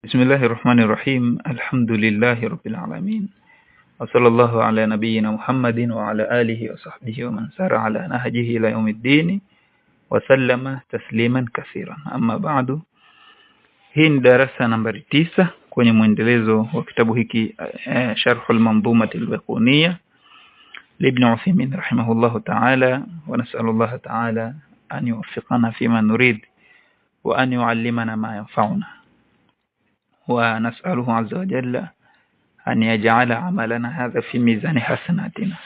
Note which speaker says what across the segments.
Speaker 1: بسم الله الرحمن الرحيم. الحمد لله رب العالمين، وصلى الله على نبينا محمد وعلى آله وصحبه ومن سار على نهجه إلى يوم الدين وسلم تسليما كثيرا. أما بعد، hii ni darasa nambari 9 kwenye mwendelezo wa kitabu hiki Sharh al-Manzumah al-Baiquniyah لابن عثيمين رحمه الله تعالى، ونسأل الله تعالى أن يوفقنا فيما نريد وأن يعلمنا ما ينفعنا، ونسأله عز وجل أن يجعل عملنا هذا في ميزان حسناتنا.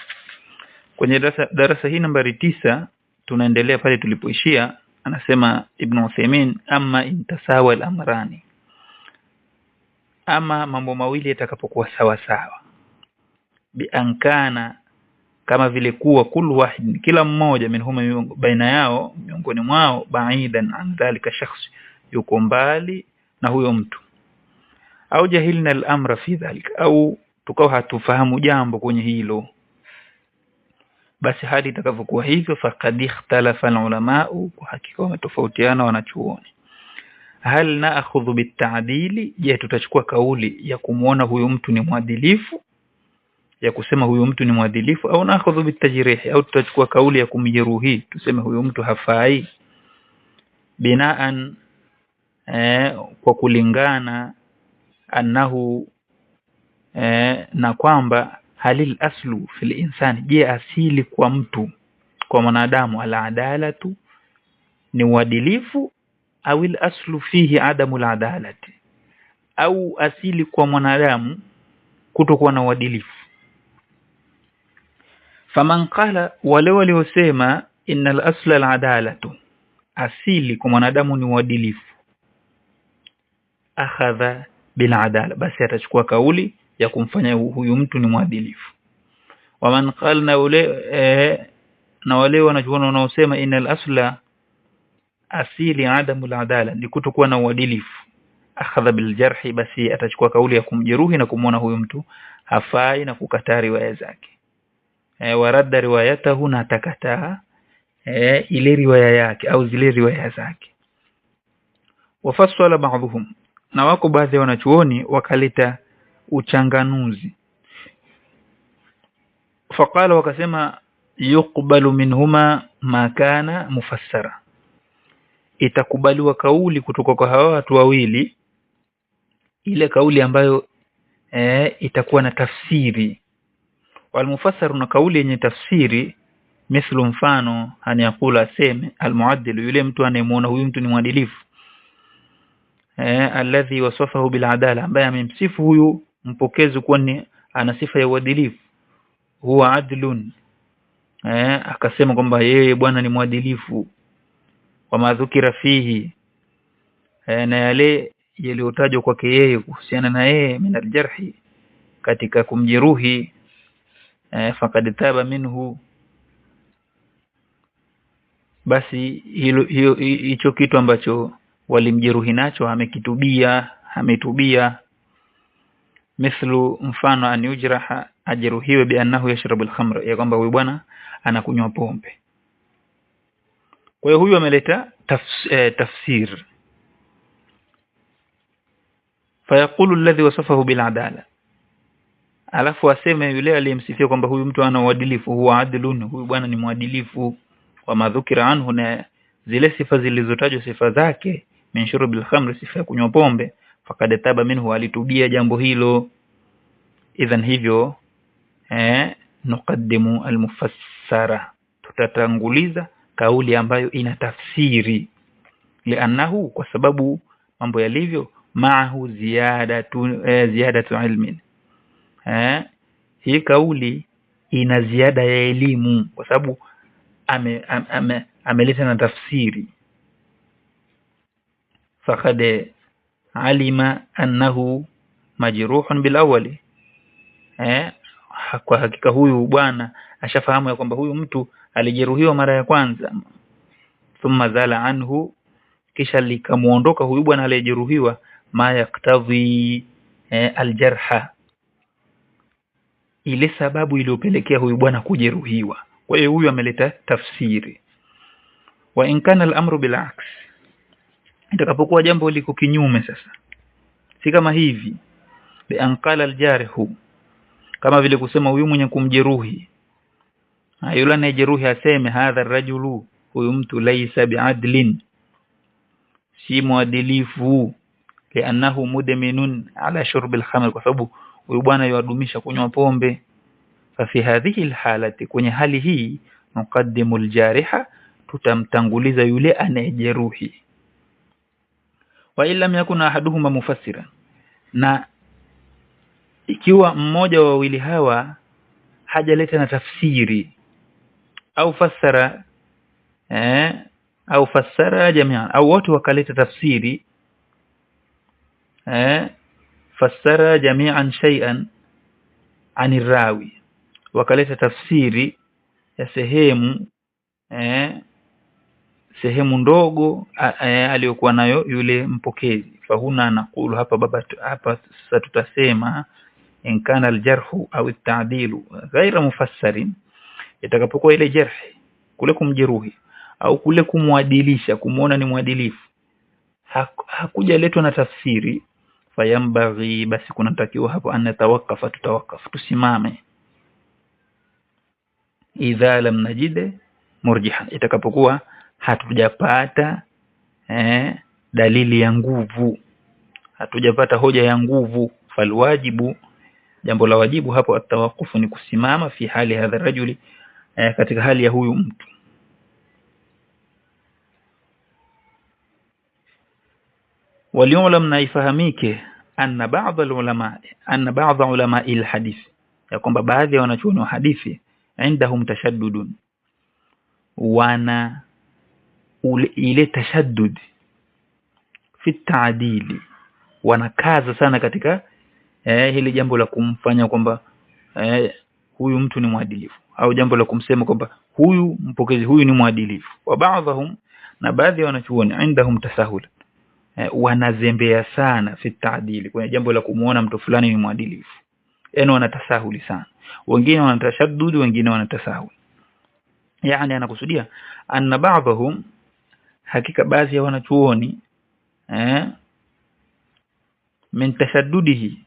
Speaker 1: Kwenye darasa hii nambari 9 tunaendelea pale tulipoishia. Anasema Ibn Uthaymeen, amma intasawa al-amrani, ama mambo mawili yatakapokuwa sawa sawa, bi ankana, kama vile kuwa kullu wahid, kila mmoja minhuma, baina yao, miongoni mwao, baidan an dhalika shakhs, yuko mbali na huyo mtu, au jahilna al-amra fi dhalika, au tukao hatufahamu jambo kwenye hilo, basi hadi itakavyokuwa hivyo, faqad ikhtalafa al-ulama, kwa hakika wametofautiana wanachuoni. Hal na'khudhu bit-ta'dili, je, tutachukua kauli ya kumuona huyo mtu ni mwadilifu, ya kusema huyo mtu ni mwadilifu, au na'khudhu bit-tajrih, au tutachukua kauli ya kumjeruhi, tuseme huyo mtu hafai, binaan, kwa kulingana, annahu, na kwamba halil aslu fil insani, je, asili kwa mtu, kwa mwanadamu, al-adalatu, ni uadilifu, au al-aslu fihi adamu al-adalati, au asili kwa mwanadamu kutokuwa na uadilifu. Faman qala, wale waliosema innal asla al-adalatu, asili kwa mwanadamu ni uadilifu, akhadha bil adala, basi atachukua kauli ya kumfanya huyu mtu ni mwadilifu. Waman qala, na wale wanachuoni wanaosema innal asla, asili adamu al-adala, ni kutokuwa na uadilifu, akhadha bil jarhi, basi atachukua kauli ya kumjeruhi na kumuona huyu mtu hafai na kukataa riwaya zake. Waradda riwayatahu, na atakataa ile riwaya yake au zile riwaya zake. Wafassala ba'dhum, na wako baadhi ya wanachuoni wakaleta uchanganuzi. Faqala, wakasema, yuqbalu minhuma ma kana mufassara, itakubaliwa kauli kutoka kwa hawa watu wawili, ile kauli ambayo itakuwa na tafsiri. Wal mufassaru, na kauli yenye tafsiri, mithlu, mfano, anayakula, aseme, al-muaddil, yule mtu anayemuona huyu mtu ni mwadilifu, alladhi wasafahu bil adala, ambaye amemsifu huyu mpokezi kuwa ni ana sifa ya uadilifu, huwa adlun, akasema kwamba yeye bwana ni mwadilifu, wa madhukira fihi, na yale yaliyotajwa kwake yeye kuhusiana na yeye, min aljarhi, katika kumjeruhi, faqad taba minhu, basi hicho kitu ambacho walimjeruhi nacho ametubia. Mithlu, mfano, an yujraha, ajeruhiwe, bi annahu yashrabu al-khamra, ya kwamba huyu bwana anakunywa pombe. Kwa hiyo huyu ameleta tafsir. Fayaqulu alladhi wasafahu bil adala, alafu aseme yule aliyemsifia kwamba huyu mtu ana uadilifu, huwa adlun, huyu bwana ni mwadilifu, wa madhukira anhu, na zile sifa zilizotajwa sifa zake, min shurbil khamr, sifa ya kunywa pombe, faqad taba minhu, alitubia jambo hilo. Idhan hivyo, nuqaddimu al-mufassara, tutatanguliza kauli ambayo ina tafsiri, li'annahu, kwa sababu mambo yalivyo, ma'ahu ziyadatu ilmin, hii kauli ina ziada ya elimu, kwa sababu ameleta na tafsiri. Faqad alima annahu majruhun bil awwali, kwa hakika huyu bwana ashafahamu ya kwamba huyu mtu alijeruhiwa mara ya kwanza. Thumma zala anhu, kisha likamuondoka huyu bwana aliyejeruhiwa, ma yaktadhi aljarha, ile sababu iliyopelekea huyu bwana kujeruhiwa. Kwa hiyo huyu ameleta tafsiri. Wa in kana al-amru bil aks, itakapokuwa jambo liko kinyume sasa, si kama hivi bi anqala aljarihu, kama vile kusema huyu mwenye kumjeruhi, yule anayejeruhi aseme hadha rajulu, huyu mtu laysa biadlin, si muadilifu, li'annahu mudminun ala shurb alkhamr, kwa sababu huyu bwana yuadumisha kunywa pombe. Fa fi hadhihi alhalati, kwenye hali hii nuqaddimu aljariha, tutamtanguliza yule anayejeruhi. Wa illam yakuna ahaduhuma mufassiran, na ikiwa mmoja wa wawili hawa hajaleta na tafsiri au fassara au fassara jami'an, au wote wakaleta tafsiri fassara jami'an shay'an ani rawi, wakaleta tafsiri ya sehemu ndogo aliyokuwa nayo yule mpokezi. Fahuna nakulu, hapa sasa tutasema in kana aljarhu au at-ta'dilu ghayra mufassarin, itakapokuwa ile jarhi kule kumjeruhi au kule kumwadilisha, kumuona ni mwadilifu, hakujaletwa na tafsiri, fayambaghi, basi kunatakiwa hapo anatawakafa, tutawakafu, tusimame. Idha lam najide murjihan, itakapokuwa hatujapata dalili ya nguvu, hatujapata hoja ya nguvu, falwajibu, jambo la wajibu hapo atawakufu, ni kusimama, fi hali hadha rajuli, katika hali ya huyu mtu. Waliulam, na ifahamike, anna ba'd ulama alhadith, ya kwamba baadhi ya wanachuoni wa hadithi indahum tashaddudun, wana ile tashaddud fi ta'dili, wanakaza sana katika hili jambo la kumfanya kwamba huyu mtu ni mwadilifu, au jambo la kumsema kwamba huyu mpokezi huyu ni mwadilifu. Wa baadhahum, na baadhi ya wanachuoni indahum tasahul, wanazembea sana fi ta'dili, kwenye jambo la kumuona mtu fulani ni mwadilifu, yani wanatasahuli sana. Wengine wanatashaddud, wengine wanatasahul. Yani anakusudia anna ba'dhum, hakika baadhi ya wanachuoni min tashaddudihi,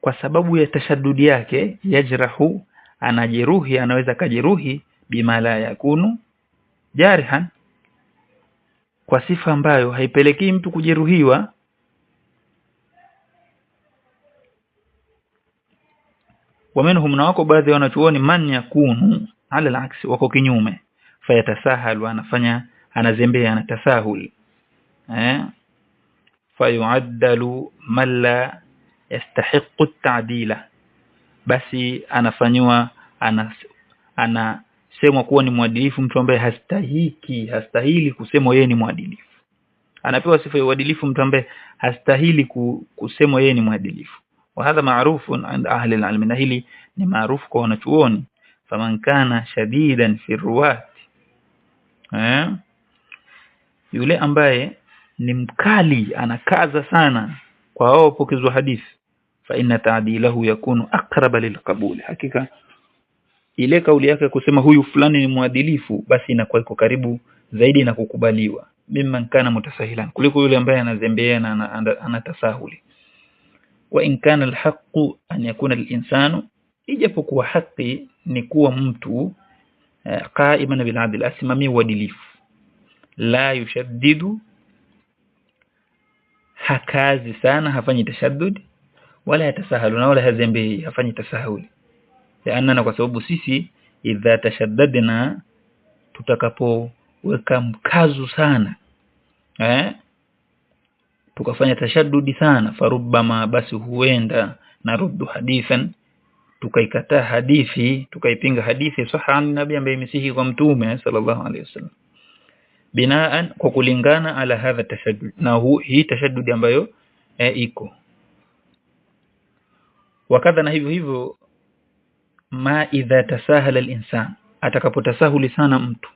Speaker 1: kwa sababu ya tashaddudi yake, yajrahu, anajeruhi, anaweza kajeruhi, bima la yakunu jarihan, kwa sifa ambayo haipelekei mtu kujeruhiwa. Wamenhum, na wako baadhi ya wanachuoni, man yakunu ala al-aksi, wako kinyume, fayatasahalu, anazembea, anatasahul, fayuaddalu man la yastahiqu at-ta'dila, basi anafanywa, anasemwa kuwa ni mwadilifu mtu ambaye hastahili kusemwa yeye ni mwadilifu. Anapewa sifa ya uadilifu mtu ambaye hastahili kusemwa yeye ni mwadilifu. Wa hadha ma'rufun 'inda ahli al-'ilm, na hili ni maarufu kwa wanachuoni. Faman kana shadidan fi ruwat, yule ambaye ni mkali, anakaza sana kwa wao pokezwa hadithi, fa inna ta'dilahu yakunu aqraba lilqabul, hakika ile kauli yake kusema huyu fulani ni mwadilifu, basi inakuwa iko karibu zaidi na kukubaliwa, mimman kana mutasahilan, kuliko yule ambaye anazembea na anatasahuli. Wa in kana alhaqqu an yakuna alinsanu, ijapokuwa haki ni kuwa mtu qa'iman bil 'adl, asimami uadilifu, la yushaddidu, hakazi sana, hafanyi tashaddud, wala yatasahalu, wala hazembei, hafanyi tasahuli. Na kwa sababu sisi idha tashaddadna, tutakapoweka mkazo sana, tukafanya tashaddudi sana, farubbama, basi huenda naruddu hadithan, tukaikataa hadithi, tukaipinga hadithi sahha nabii ambaye imesihi kwa mtume sallallahu alaihi wasallam, binaan, kwa kulingana ala hadha tashaddud, na hii tashaddudi ambayo iko. Wakadha, na hivyo ma idha tasahala al-insan, atakapotasahuli sana mtu,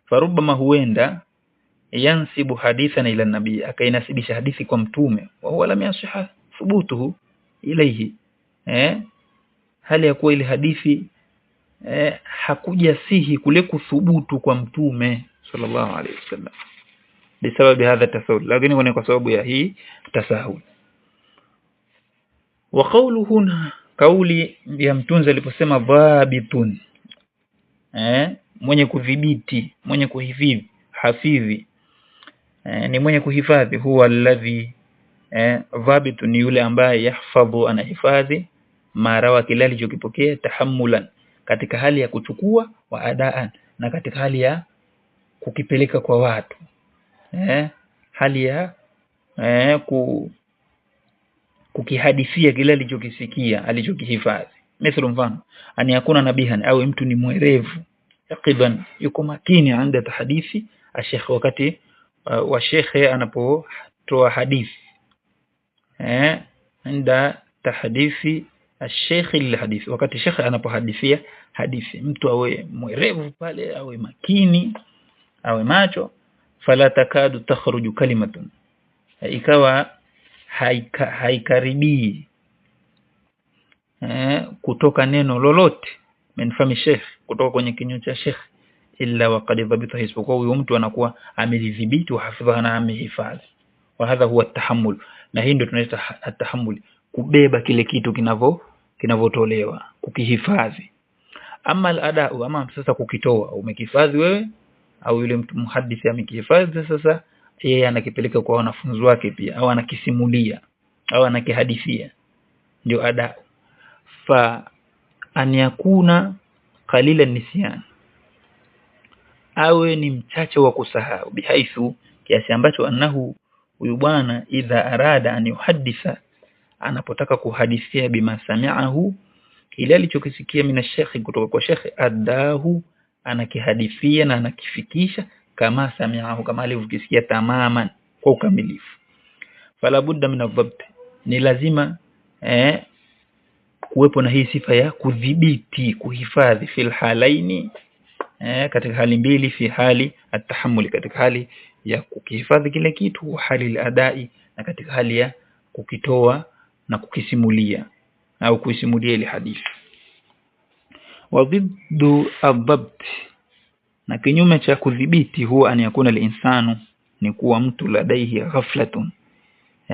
Speaker 1: farubbama, huenda yansibu hadithan ila nabii, akainasibisha hadithi kwa mtume, wa huwa lam yasihha thubutuhu ilayhi, hali ya kuwa ile hadithi hakuja sihi kule kuthubutu kwa mtume sallallahu alayhi wasallam, bisababi hadha tasahul, lakini kwa sababu ya hii tasahul. wa qawlu huna, kauli ya mtunzi aliposema dhabitun, mwenye kudhibiti, mwenye kuhifadhi, hafidhi, ni mwenye kuhifadhi. Huwa alladhi, dhabitun ni yule ambaye yahfadhu, anahifadhi, marawa kile alichokipokea, tahammulan, katika hali ya kuchukua, wa adaan, na katika hali ya kukipeleka kwa watu, hali ya kukihadithia kile alichokisikia, alichokihifadhi. Mithlu, mfano, ani yakuna nabihan, au mtu ni mwerevu, yaqiban, yuko makini, anda tahadithi ashekh, wakati wa shekhe anapotoa hadithi, anda tahadithi ashekhi lilhadithi, wakati shekhe anapohadithia hadithi, mtu awe mwerevu pale, awe makini, awe macho. Fala takadu takhruju kalimatun, ikawa haikaribii kutoka neno lolote, min fami sheikh, kutoka kwenye kinywa cha sheikh, illa waqad dhabita, isipokuwa huyo mtu anakuwa amedhibiti wa hafidha na amehifadhi. Wa hadha huwa at-tahammul, na hii ndio tunaita at-tahammul, kubeba kile kitu kinavotolewa, kukihifadhi. Ama al-ada'u, ama sasa kukitoa, umekihifadhi wewe au yule mtu muhaddithi amekihifadhi, sasa yeye anakipeleka kwa wanafunzi wake pia, au anakisimulia au anakihadithia, ndio ada. Fa an yakuna qalila nisyan, awe ni mchache wa kusahau, bihaithu, kiasi ambacho annahu, huyu bwana, idha arada an yuhadditha, anapotaka kuhadithia, bima sami'ahu, kile alichokisikia, mina shekhi, kutoka kwa shekhi, adahu, anakihadithia na anakifikisha, kama sami'ahu, kama alivyokisikia, tamaman, kwa ukamilifu. Fala budda min adhabt, ni lazima kuwepo na hii sifa ya kudhibiti, kuhifadhi, fil halaini, katika hali mbili, fi hali at-tahammul, katika hali ya kukihifadhi kile kitu, wa hali al-adai, na katika hali ya kukitoa na kukisimulia au kuisimulia ile hadithi. Wa dhiddu adhabt, na kinyume cha kudhibiti, huwa an yakuna al-insanu, ni kuwa mtu ladaihi ghaflatun,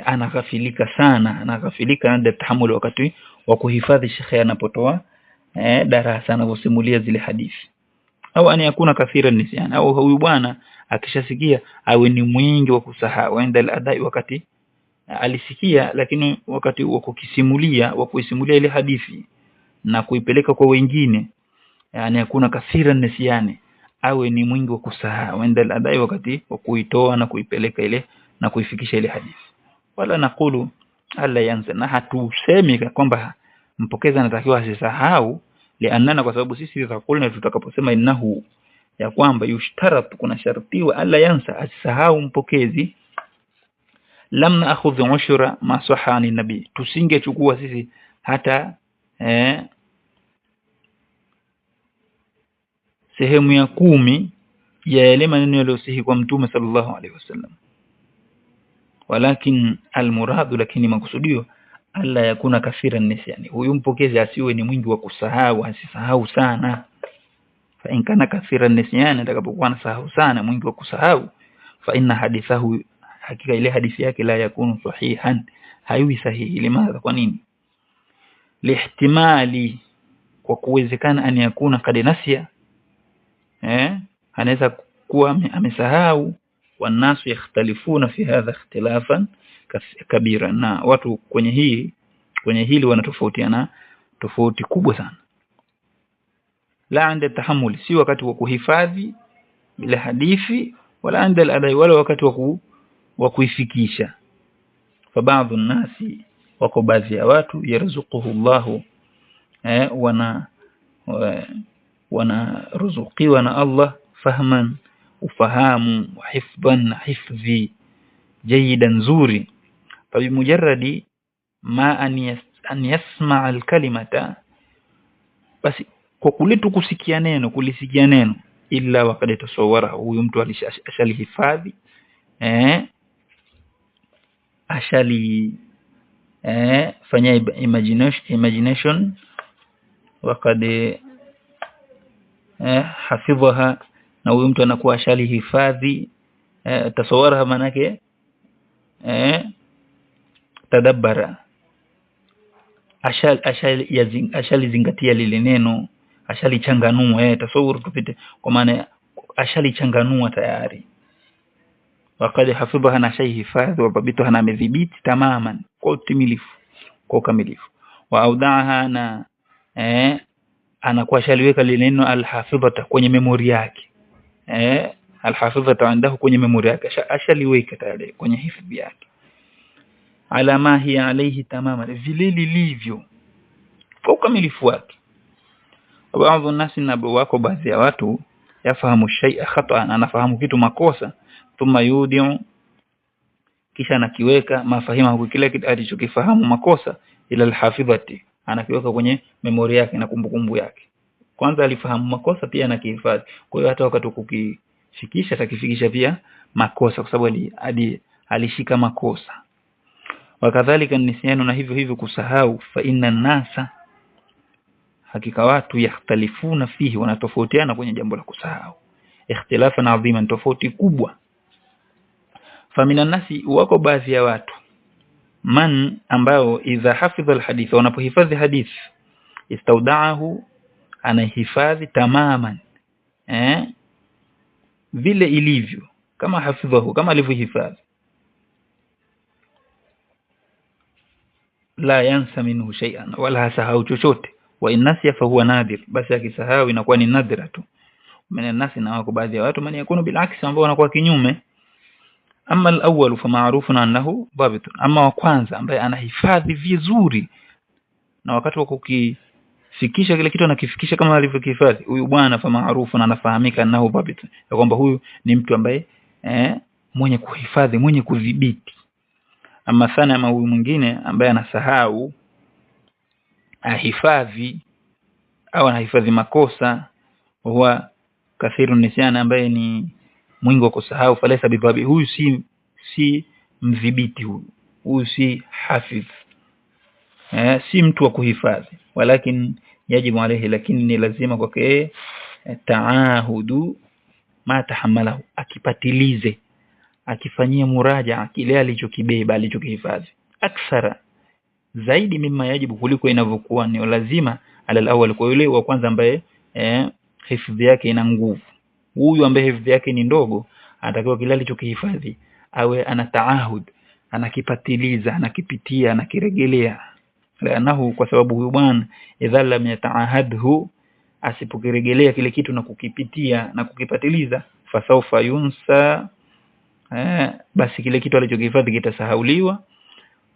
Speaker 1: anaghafilika sana, anaghafilika na tahammul, wakati wa kuhifadhi shekhe anapotoa darasa, anaposimulia zile hadithi. Au an yakuna kathira nisyan, au huyu bwana akishasikia awe ni mwingi wa kusahau, inda al-adai, wakati alisikia, lakini wakati wa kukisimulia, wa kuisimulia ile hadithi na kuipeleka kwa wengine, yani yakuna kathira nisyan, awe ni mwingi wa kusahau, inda al-adai, wakati wa kuitoa na kuipeleka ile na kuifikisha ile hadithi. Wala nakulu alla yansa, na hatusemi kwamba mpokezi anatakiwa asisahau, lianana, kwa sababu sisi tutakulna, tutakaposema innahu, ya kwamba yushtaratu, kuna shartiwa, alla yansa, asisahau mpokezi, lam na'khudhu ushra ma sahani nabii, tusingechukua sisi hata sehemu ya 10 ya yale maneno yaliyosihi kwa mtume sallallahu alaihi wasallam. Walakin almuradu, lakini makusudio, alla yakuna kathira nisyani, huyu mpokezi asiwe ni mwingi wa kusahau, asisahau sana. Fa in kana kathira nisyani, atakapokuwa anasahau sana, mwingi wa kusahau, fa inna hadithahu, hakika ile hadithi yake, la yakunu sahihan, haiwi sahihi. Limadha, kwa nini? Lihtimali, kwa kuwezekana, an yakuna kad nasiya, anaweza kuwa amesahau, wanasu yakhtalifuna fi hadha ikhtilafan kabira, na watu kwenye hili wanatofautiana tofauti kubwa sana. La inda tahammul, si wakati wa kuhifadhi ile hadithi, wala inda al-adai, wala wakati wa kuifikisha. Fa baadhi nasi, wako baadhi ya watu, yarzuquhu Allahu, wana ruzuqiwa na Allah, fahman, ufahamu, wa hifdhan, hifdhi, jayidan, nzuri. Fa bimujarradi ma an yasma' al-kalimata, basi kwa kule tu kusikia neno, kulisikia neno, illa waqad tasawwara, huyu mtu ashalihifadhi, fanya imagination, waqad hafidhaha, na huyu mtu anakuwa ashalihifadhi. Tasawwara manake tadabbara, ashalizingatia lile neno, ashalichanganua tasawur tupite, kwa maana ashalichanganua tayari. Wakati hafidha na shay hifadhi wa babito na amedhibiti tamaman kwa utimilifu, kwa ukamilifu. Wa audaaha na anakuwa shaliweka lile neno alhafidhata kwenye memory yake. Alhafidhata andahu kwenye memory yake, ashaliweka tayari kwenye hifadhi yake. Ala ma hiya alayhi tamaman, vile lilivyo kwa ukamilifu wake. Baadhi ya nasi na wako baadhi ya watu yafahamu shay'a khata'an, anafahamu kitu makosa, thumma yudi'u, kisha anakiweka mafahima kwa kile kitu alichokifahamu makosa ila alhafidhati, anakiweka kwenye memory yake na kumbukumbu yake. Kwanza alifahamu makosa pia anakihifadhi, kwa hiyo hata wakati kukifikisha atakifikisha pia makosa kwa sababu alishika makosa. Wakadhalika nisyanu, na hivyo hivyo kusahau, fa inna nasa, hakika watu yakhtalifuna fihi, wanatofautiana kwenye jambo la kusahau, ikhtilafan adhima, tofauti kubwa. Famina nasi, wako baadhi ya watu, man ambao idha hafidha alhadith, wanapohifadhi hadith, istaudaahu, anahifadhi tamaman, vile ilivyo, kama hafidhahu, kama alivyohifadhi, la yansa minhu shay'an, wala hasahau chochote. Wa innasiya fa huwa nadir, basi akisahau inakuwa ni nadira tu. Maana nasi, na wako baadhi ya watu mani yakunu bil aksi, ambao wanakuwa kinyume. Amma al-awwal fa ma'rufun annahu dhabit, amma wa kwanza ambaye anahifadhi vizuri na wakati wa kukifikisha kile kitu anakifikisha kama alivyokihifadhi, huyu bwana fa ma'rufun, anafahamika annahu dhabit, ya kwamba huyu ni mtu ambaye mwenye kuhifadhi, mwenye kudhibiti. Ama thana, ama huyu mwingine ambaye anasahau, ahifadhi au anahifadhi makosa, huwa kathiru nisyana, ambaye ni mwingi wa kusahau, falesa bibabi, huyu si mdhibiti, huyu si hafidh, si mtu wa kuhifadhi. Walakin yajibu alayhi, lakini ni lazima kwake taahudu ma tahamalahu, akipatilize, akifanyia muraja kile alichokibeba, alichokihifadhi, akthara, zaidi mima yajibu, kuliko inavyokuwa ni lazima, ala alawwal, kwa yule wa kwanza ambaye hifadhi yake ina nguvu. Huyu ambaye hifadhi yake ni ndogo, anatakiwa kile alichokihifadhi awe anataahud, anakipatiliza, anakipitia, anakirejelea. Lanahu, kwa sababu huyu bwana idha lam yataahadhu, asipokirejelea kile kitu na kukipitia na kukipatiliza, fasawfa yunsa, basi kile kitu alichokihifadhi kitasahauliwa,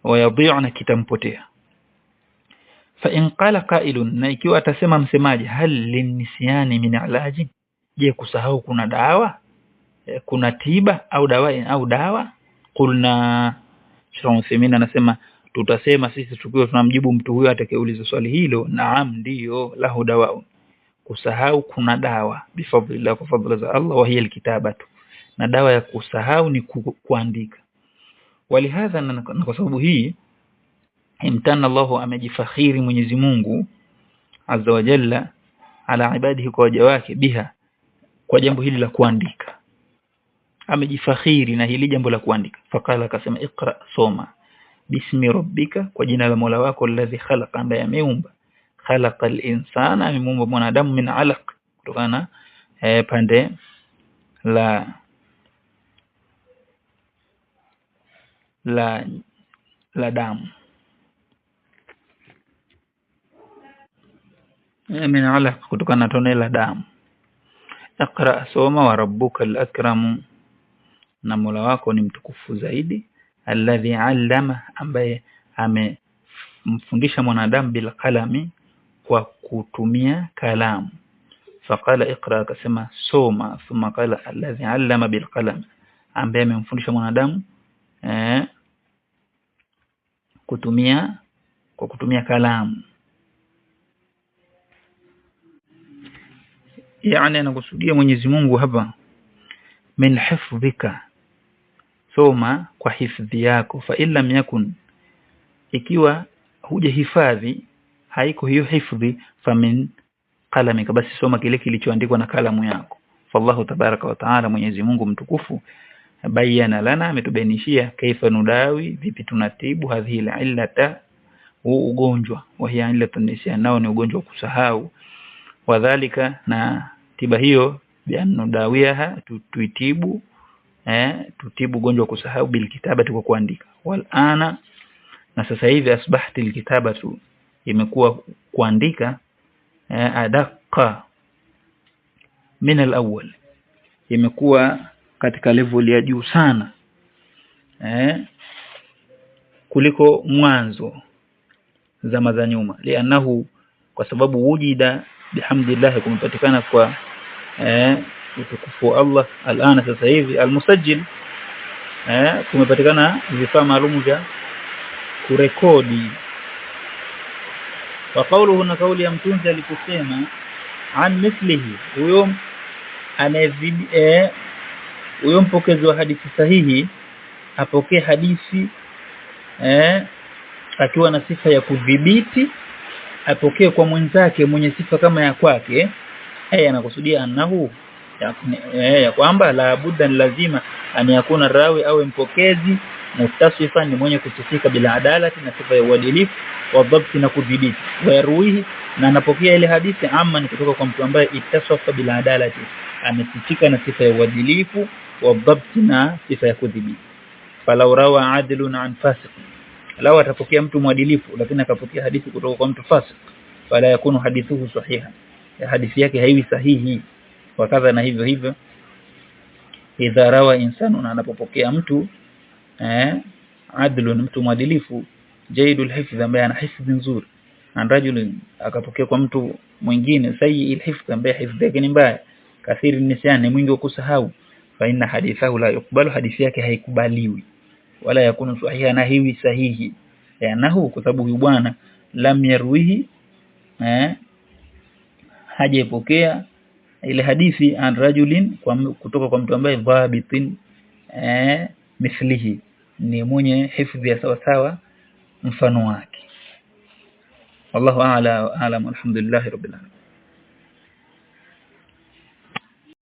Speaker 1: wayadhi'u, na kitampotea. Fa in qala qailun, na ikiwa atasema msemaji, hal linisyani min ilaji, je, kusahau kuna dawa, kuna tiba au dawa? Qulna, Shaykh Uthaymeen anasema, tutasema sisi tukiwa tunamjibu mtu huyo atakayeuliza swali hilo, naam, ndio, lahu dawa, kusahau kuna dawa, bifadlillah, kwa fadhila za Allah, wa hiya alkitabatu, na dawa ya kusahau ni kuandika. Walihadha, na kwa sababu hii, imtana Allahu, amejifakhiri Mwenyezi Mungu azza wa jalla ala ibadihi, kwa waja wake, biha, kwa jambo hili la kuandika. Amejifakhiri na hili jambo la kuandika. Fakala, akasema, iqra, soma, bismi rabbika, kwa jina la Mola wako, alladhi khalaqa, ambaye ameumba, khalaqal insana, ameumba mwanadamu, min alaq, kutokana pande la damu, min alaq, kutokana na tone la damu. Iqra, soma, wa rabbukal akramu, na Mola wako ni mtukufu zaidi, alladhi allama, ambaye amemfundisha mwanadamu, bil qalami, kwa kutumia kalamu. Faqala iqra, akasema soma, thumma qala alladhi allama bil qalam, ambaye amemfundisha mwanadamu kwa kutumia kalamu. Yani anakusudia Mwenyezi Mungu hapa, min hifdhika, soma kwa hifadhi yako. Fa illam yakun, ikiwa hujahifadhi, haiko hiyo hifadhi, fa min qalamika, basi soma kile kilichoandikwa na kalamu yako. Fallahu tabaraka wa taala, Mwenyezi Mungu mtukufu, bayana lana, ametubainishia, kaifa nudawi, vipi tunatibu, hadhihi illata, huu ugonjwa wa hiya illatun nisyan, nao ni ugonjwa wa kusahau. Wadhālika, na tiba hiyo bi'annu dawiyaha, tuitibu tutibu ugonjwa wa kusahau bil kitabati, kwa kuandika. Wal ana, na sasa hivi asbahti al kitabatu, imekuwa kuandika adaqqa min al awwal, imekuwa katika level ya juu sana kuliko mwanzo zama za nyuma. Lianahu, kwa sababu wujida bihamdillah, kumepatikana kwa utukufu Allah. Alana, sasa hivi almusajjil, kumepatikana vifaa maalum vya kurekodi. Wa qawluhu, na kauli ya mtunzi alikusema an mithlihi, huyo mpokezi wa hadithi sahihi apokee hadithi akiwa na sifa ya kudhibiti, apokee kwa mwenzake mwenye sifa kama ya kwake. Anakusudia annahu, ya kwamba la budda, lazima an yakuna rawi au mpokezi mutasifan, ni mwenye kusifika bila adalati, na sifa ya uadilifu, wa dhabti, na kudhibiti. Wa yarwihi, na anapokea ile hadithi amma, ni kutoka kwa mtu ambaye itasafa bila adalati, amesifika na sifa ya uadilifu, wa dhabti, na sifa ya kudhibiti. Falau rawa adilun an fasiq, law atapokea mtu mwadilifu lakini akapokea hadithi kutoka kwa mtu fasik, fala yakunu hadithuhu sahiha, hadithi yake haiwi sahihi. Wakadha, na hivyo hivyo idha rawa insanu, na anapopokea mtu adilun, mtu mwadilifu, jaydul hifdh, ambaye ana hifdhi nzuri, an rajul, akapokea kwa mtu mwingine sayyi'il hifdh, ambaye hifdhi yake ni mbaya, kathiri nisyan, ni mwingi wa kusahau, fa inna hadithahu la yuqbalu, hadithi yake haikubaliwi, wala yakunu sahiha, na hiwi sahihi. Yanahu, kwa sababu huyu bwana lam yarwihi, hajapokea ile hadithi an rajulin, kutoka kwa mtu ambaye dhabitin mithlihi, ni mwenye hifdhi ya sawa sawa mfano wake. Wallahu a'lam, alhamdulillah rabbil alamin.